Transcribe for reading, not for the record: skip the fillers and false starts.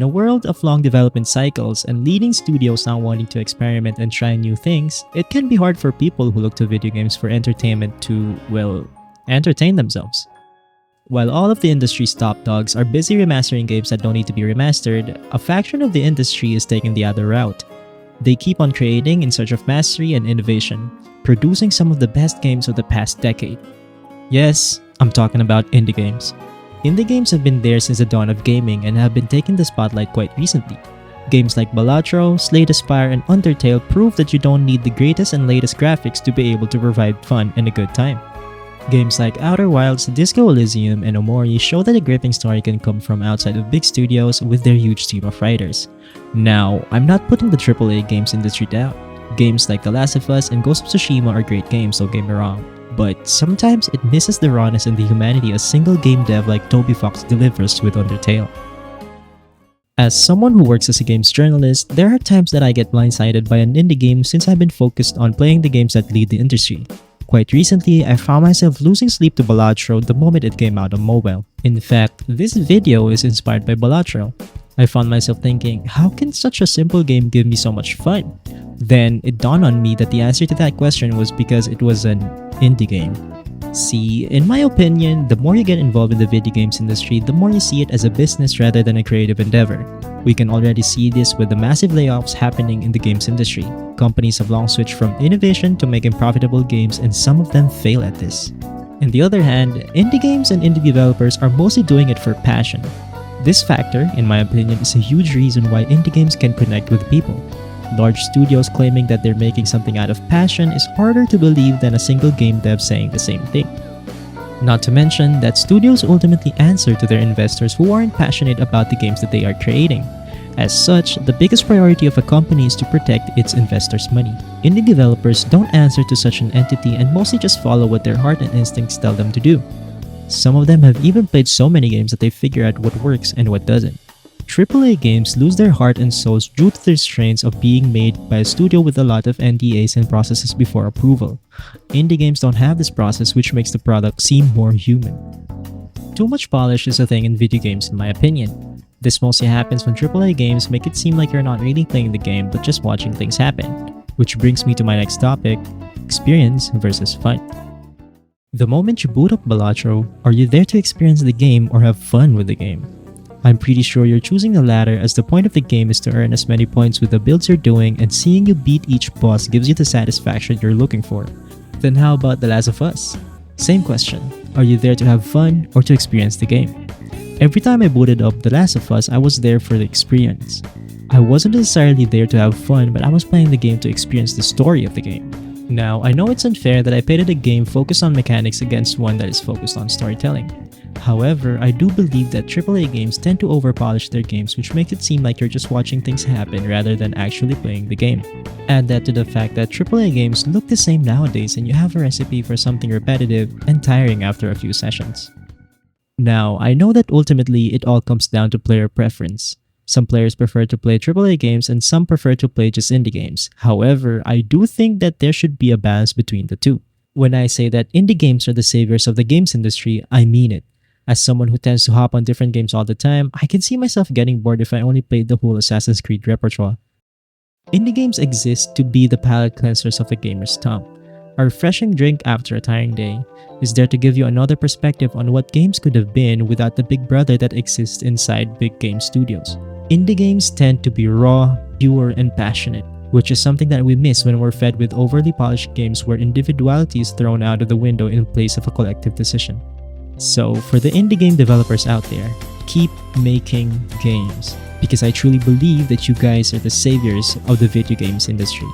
In a world of long development cycles and leading studios not wanting to experiment and try new things, it can be hard for people who look to video games for entertainment to, well, entertain themselves. While all of the industry's top dogs are busy remastering games that don't need to be remastered, a faction of the industry is taking the other route. They keep on creating in search of mastery and innovation, producing some of the best games of the past decade. Yes, I'm talking about indie games. Indie games have been there since the dawn of gaming and have been taking the spotlight quite recently. Games like Balatro, Slay the Spire, and Undertale prove that you don't need the greatest and latest graphics to be able to provide fun and a good time. Games like Outer Wilds, Disco Elysium, and Omori show that a gripping story can come from outside of big studios with their huge team of writers. Now, I'm not putting the AAA games industry down. Games like The Last of Us and Ghost of Tsushima are great games, don't get me wrong. But sometimes it misses the rawness and the humanity a single game dev like Toby Fox delivers with Undertale. As someone who works as a games journalist, there are times that I get blindsided by an indie game since I've been focused on playing the games that lead the industry. Quite recently, I found myself losing sleep to Balatro the moment it came out on mobile. In fact, this video is inspired by Balatro. I found myself thinking, how can such a simple game give me so much fun? Then it dawned on me that the answer to that question was because it was an indie game. See, in my opinion, the more you get involved in the video games industry, the more you see it as a business rather than a creative endeavor. We can already see this with the massive layoffs happening in the games industry. Companies have long switched from innovation to making profitable games, and some of them fail at this. On the other hand, indie games and indie developers are mostly doing it for passion. This factor, in my opinion, is a huge reason why indie games can connect with people. Large studios claiming that they're making something out of passion is harder to believe than a single game dev saying the same thing. Not to mention that studios ultimately answer to their investors who aren't passionate about the games that they are creating. As such, the biggest priority of a company is to protect its investors' money. Indie developers don't answer to such an entity and mostly just follow what their heart and instincts tell them to do. Some of them have even played so many games that they figure out what works and what doesn't. AAA games lose their heart and souls due to the strains of being made by a studio with a lot of NDAs and processes before approval. Indie games don't have this process, which makes the product seem more human. Too much polish is a thing in video games in my opinion. This mostly happens when AAA games make it seem like you're not really playing the game but just watching things happen. Which brings me to my next topic, experience versus fun. The moment you boot up Balatro, are you there to experience the game or have fun with the game? I'm pretty sure you're choosing the latter, as the point of the game is to earn as many points with the builds you're doing, and seeing you beat each boss gives you the satisfaction you're looking for. Then how about The Last of Us? Same question, are you there to have fun or to experience the game? Every time I booted up The Last of Us, I was there for the experience. I wasn't necessarily there to have fun, but I was playing the game to experience the story of the game. Now, I know it's unfair that I pitted a game focused on mechanics against one that is focused on storytelling. However, I do believe that AAA games tend to overpolish their games, which makes it seem like you're just watching things happen rather than actually playing the game. Add that to the fact that AAA games look the same nowadays, and you have a recipe for something repetitive and tiring after a few sessions. Now, I know that ultimately it all comes down to player preference. Some players prefer to play AAA games and some prefer to play just indie games. However, I do think that there should be a balance between the two. When I say that indie games are the saviors of the games industry, I mean it. As someone who tends to hop on different games all the time, I can see myself getting bored if I only played the whole Assassin's Creed repertoire. Indie games exist to be the palate cleansers of a gamer's tongue. A refreshing drink after a tiring day is there to give you another perspective on what games could have been without the big brother that exists inside big game studios. Indie games tend to be raw, pure, and passionate, which is something that we miss when we're fed with overly polished games where individuality is thrown out of the window in place of a collective decision. So, for the indie game developers out there, keep making games, because I truly believe that you guys are the saviors of the video games industry.